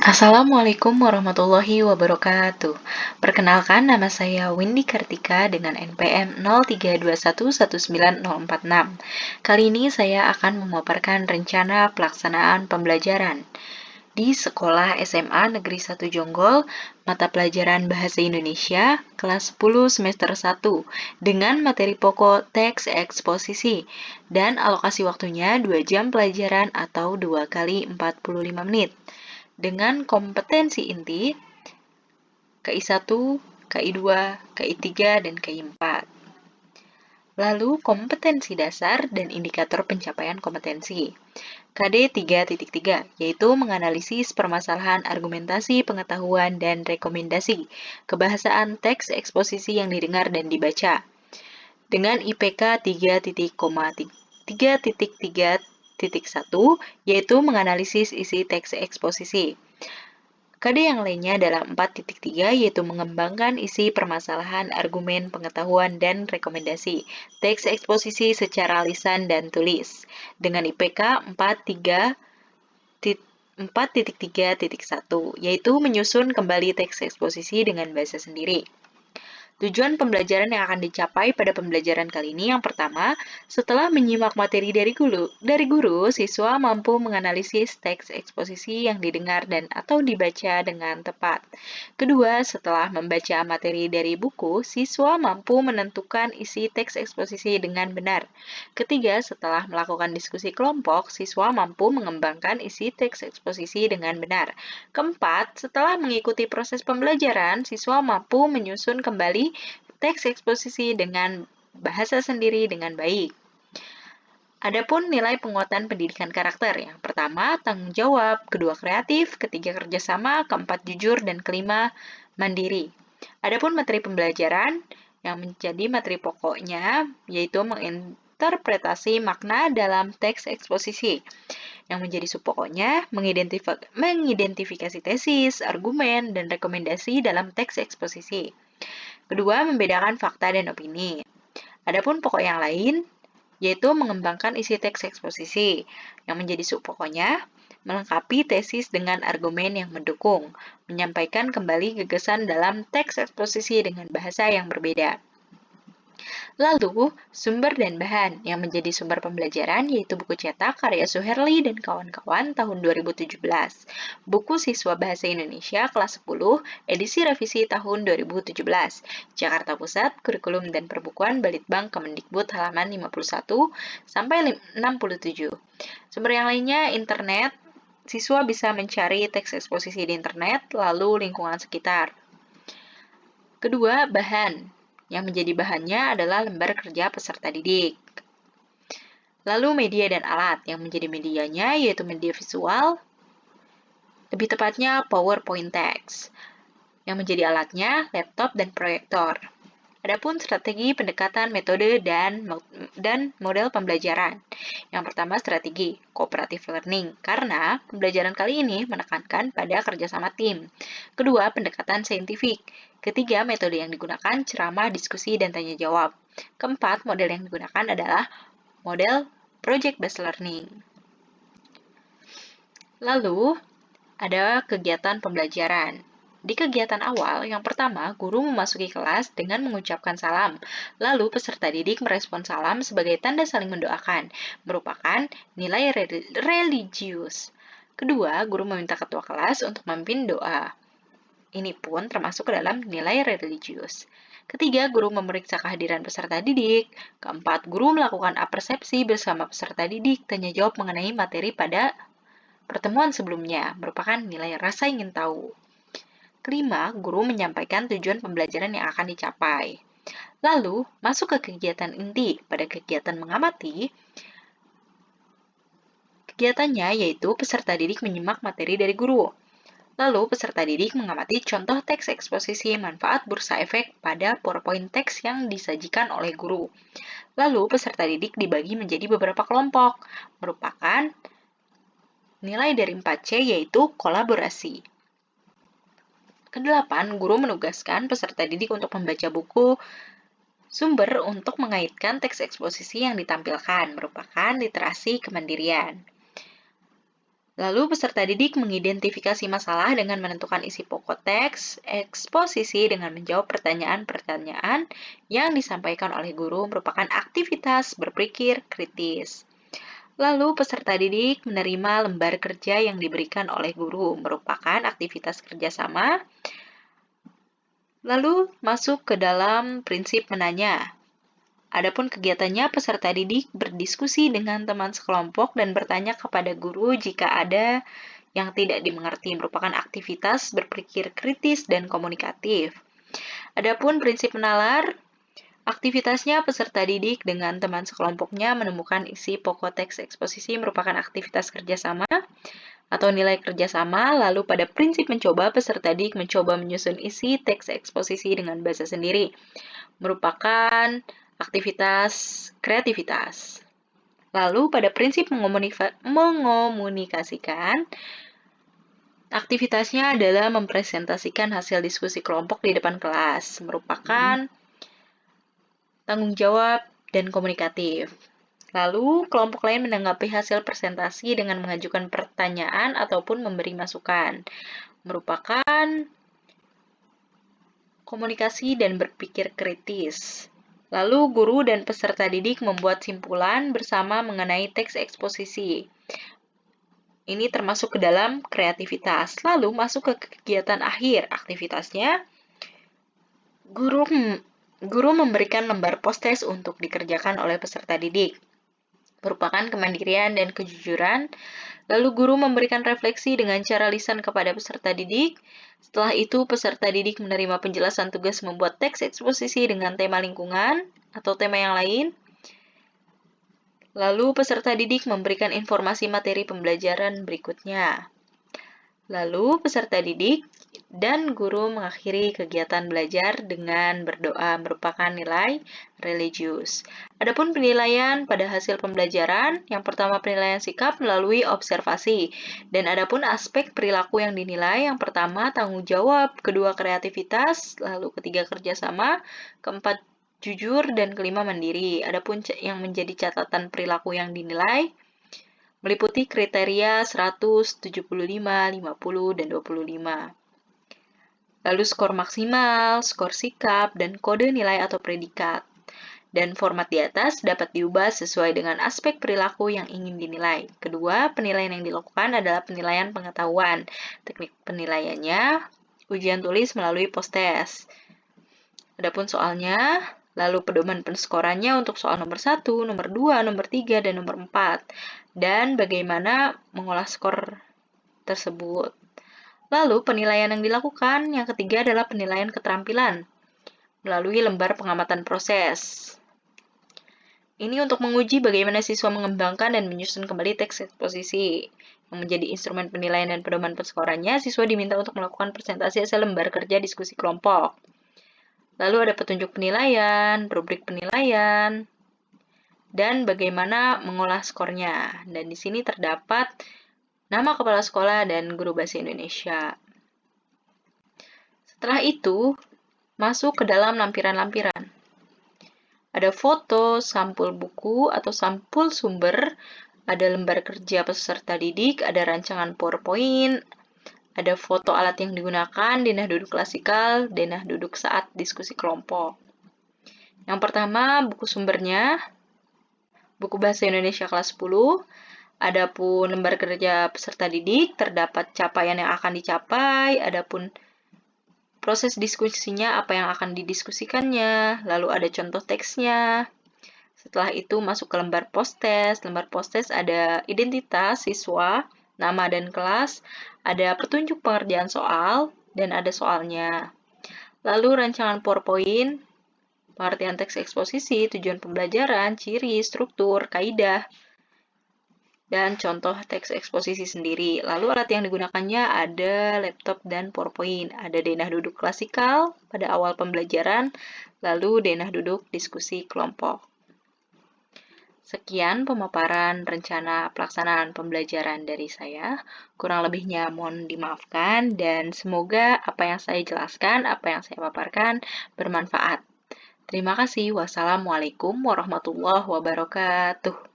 Assalamualaikum warahmatullahi wabarakatuh. Perkenalkan, nama saya Windy Kartika dengan NPM 0321190046. Kali ini saya akan memaparkan rencana pelaksanaan pembelajaran di Sekolah SMA Negeri 1 Jonggol, mata pelajaran Bahasa Indonesia, kelas 10 semester 1, dengan materi pokok teks eksposisi, dan alokasi waktunya 2 jam pelajaran atau 2 kali 45 menit dengan kompetensi inti KI1, KI2, KI3, dan KI4. Lalu kompetensi dasar dan indikator pencapaian kompetensi. KD 3.3, yaitu menganalisis permasalahan argumentasi, pengetahuan, dan rekomendasi, kebahasaan teks eksposisi yang didengar dan dibaca. Dengan IPK 3.3.1, yaitu menganalisis isi teks eksposisi. KD yang lainnya adalah 4.3, yaitu mengembangkan isi permasalahan, argumen, pengetahuan, dan rekomendasi, teks eksposisi secara lisan dan tulis, dengan IPK 4.3.1, yaitu menyusun kembali teks eksposisi dengan bahasa sendiri. Tujuan pembelajaran yang akan dicapai pada pembelajaran kali ini yang pertama, setelah menyimak materi dari guru, siswa mampu menganalisis teks eksposisi yang didengar dan atau dibaca dengan tepat. Kedua, setelah membaca materi dari buku, siswa mampu menentukan isi teks eksposisi dengan benar. Ketiga, setelah melakukan diskusi kelompok, siswa mampu mengembangkan isi teks eksposisi dengan benar. Keempat, setelah mengikuti proses pembelajaran, siswa mampu menyusun kembali teks eksposisi dengan bahasa sendiri dengan baik. Adapun nilai penguatan pendidikan karakter, yang pertama tanggung jawab, kedua kreatif, ketiga kerjasama, keempat jujur, dan kelima mandiri. Adapun materi pembelajaran yang menjadi materi pokoknya yaitu menginterpretasi makna dalam teks eksposisi. Yang menjadi subpokoknya mengidentifikasi tesis, argumen, dan rekomendasi dalam teks eksposisi. Kedua, membedakan fakta dan opini. Adapun pokok yang lain yaitu mengembangkan isi teks eksposisi. Yang menjadi subpokoknya melengkapi tesis dengan argumen yang mendukung, menyampaikan kembali gagasan dalam teks eksposisi dengan bahasa yang berbeda. Lalu, sumber dan bahan yang menjadi sumber pembelajaran yaitu buku cetak karya Suherli dan kawan-kawan tahun 2017, buku siswa Bahasa Indonesia kelas 10, edisi revisi tahun 2017, Jakarta Pusat, Kurikulum dan Perbukuan Balitbang Kemendikbud halaman 51 sampai 67. Sumber yang lainnya internet, siswa bisa mencari teks eksposisi di internet, lalu lingkungan sekitar. Kedua, bahan. Yang menjadi bahannya adalah lembar kerja peserta didik. Lalu media dan alat, yang menjadi medianya yaitu media visual, lebih tepatnya PowerPoint text. Yang menjadi alatnya laptop dan proyektor. Adapun strategi pendekatan metode dan model pembelajaran. Yang pertama strategi cooperative learning, karena pembelajaran kali ini menekankan pada kerjasama tim. Kedua, pendekatan saintifik. Ketiga, metode yang digunakan ceramah, diskusi, dan tanya jawab. Keempat, model yang digunakan adalah model project-based learning. Lalu, ada kegiatan pembelajaran. Di kegiatan awal, yang pertama, guru memasuki kelas dengan mengucapkan salam. Lalu, peserta didik merespon salam sebagai tanda saling mendoakan, merupakan nilai religius. Kedua, guru meminta ketua kelas untuk memimpin doa. Ini pun termasuk ke dalam nilai religius. Ketiga, guru memeriksa kehadiran peserta didik. Keempat, guru melakukan apersepsi bersama peserta didik, tanya jawab mengenai materi pada pertemuan sebelumnya, merupakan nilai rasa ingin tahu. Kelima, guru menyampaikan tujuan pembelajaran yang akan dicapai. Lalu, masuk ke kegiatan inti. Pada kegiatan mengamati, kegiatannya yaitu peserta didik menyimak materi dari guru. Lalu, peserta didik mengamati contoh teks eksposisi manfaat bursa efek pada PowerPoint teks yang disajikan oleh guru. Lalu, peserta didik dibagi menjadi beberapa kelompok, merupakan nilai dari 4C yaitu kolaborasi. Kedelapan, guru menugaskan peserta didik untuk membaca buku sumber untuk mengaitkan teks eksposisi yang ditampilkan, merupakan literasi kemandirian. Lalu peserta didik mengidentifikasi masalah dengan menentukan isi pokok teks, eksposisi dengan menjawab pertanyaan-pertanyaan yang disampaikan oleh guru merupakan aktivitas berpikir kritis. Lalu peserta didik menerima lembar kerja yang diberikan oleh guru merupakan aktivitas kerjasama. Lalu masuk ke dalam prinsip menanya. Adapun kegiatannya, peserta didik berdiskusi dengan teman sekelompok dan bertanya kepada guru jika ada yang tidak dimengerti, merupakan aktivitas berpikir kritis dan komunikatif. Adapun prinsip menalar, aktivitasnya peserta didik dengan teman sekelompoknya menemukan isi pokok teks eksposisi merupakan aktivitas kerjasama atau nilai kerjasama. Lalu pada prinsip mencoba, peserta didik mencoba menyusun isi teks eksposisi dengan bahasa sendiri, merupakan aktivitas kreativitas. Lalu pada prinsip mengomunikasikan, aktivitasnya adalah mempresentasikan hasil diskusi kelompok di depan kelas, merupakan tanggung jawab dan komunikatif. Lalu, kelompok lain menanggapi hasil presentasi dengan mengajukan pertanyaan ataupun memberi masukan, merupakan komunikasi dan berpikir kritis. Lalu, guru dan peserta didik membuat simpulan bersama mengenai teks eksposisi. Ini termasuk ke dalam kreativitas. Lalu, masuk ke kegiatan akhir. Aktivitasnya, guru memberikan lembar post-test untuk dikerjakan oleh peserta didik, merupakan kemandirian dan kejujuran. Lalu guru memberikan refleksi dengan cara lisan kepada peserta didik. Setelah itu, peserta didik menerima penjelasan tugas membuat teks eksposisi dengan tema lingkungan atau tema yang lain. Lalu peserta didik memberikan informasi materi pembelajaran berikutnya. Lalu peserta didik dan guru mengakhiri kegiatan belajar dengan berdoa, merupakan nilai religius. Adapun penilaian pada hasil pembelajaran, yang pertama penilaian sikap melalui observasi, dan adapun aspek perilaku yang dinilai, yang pertama tanggung jawab, kedua kreativitas, lalu ketiga kerjasama, keempat jujur, dan kelima mandiri. Adapun yang menjadi catatan perilaku yang dinilai, meliputi kriteria 100, 75, 50, dan 25. Lalu skor maksimal, skor sikap, dan kode nilai atau predikat. Dan format di atas dapat diubah sesuai dengan aspek perilaku yang ingin dinilai. Kedua, penilaian yang dilakukan adalah penilaian pengetahuan. Teknik penilaiannya, ujian tulis melalui post-test. Adapun soalnya, lalu pedoman penskorannya untuk soal nomor 1, nomor 2, nomor 3, dan nomor 4. Dan bagaimana mengolah skor tersebut. Lalu penilaian yang dilakukan, yang ketiga adalah penilaian keterampilan melalui lembar pengamatan proses. Ini untuk menguji bagaimana siswa mengembangkan dan menyusun kembali teks eksposisi. Yang menjadi instrumen penilaian dan pedoman penskorannya, siswa diminta untuk melakukan presentasi hasil lembar kerja diskusi kelompok. Lalu ada petunjuk penilaian, rubrik penilaian, dan bagaimana mengolah skornya. Dan di sini terdapat nama kepala sekolah dan guru bahasa Indonesia. Setelah itu, masuk ke dalam lampiran-lampiran. Ada foto, sampul buku atau sampul sumber, ada lembar kerja peserta didik, ada rancangan PowerPoint, ada foto alat yang digunakan, denah duduk klasikal, denah duduk saat diskusi kelompok. Yang pertama, buku sumbernya, buku bahasa Indonesia kelas 10, adapun lembar kerja peserta didik, terdapat capaian yang akan dicapai, adapun proses diskusinya apa yang akan didiskusikannya, lalu ada contoh teksnya. Setelah itu masuk ke lembar post-test. Lembar post-test ada identitas siswa, nama dan kelas, ada petunjuk pengerjaan soal, dan ada soalnya. Lalu rancangan PowerPoint, pengertian teks eksposisi, tujuan pembelajaran, ciri, struktur, kaidah, dan contoh teks eksposisi sendiri. Lalu alat yang digunakannya ada laptop dan PowerPoint. Ada denah duduk klasikal pada awal pembelajaran, lalu denah duduk diskusi kelompok. Sekian pemaparan rencana pelaksanaan pembelajaran dari saya. Kurang lebihnya mohon dimaafkan dan semoga apa yang saya jelaskan, apa yang saya paparkan bermanfaat. Terima kasih. Wassalamualaikum warahmatullahi wabarakatuh.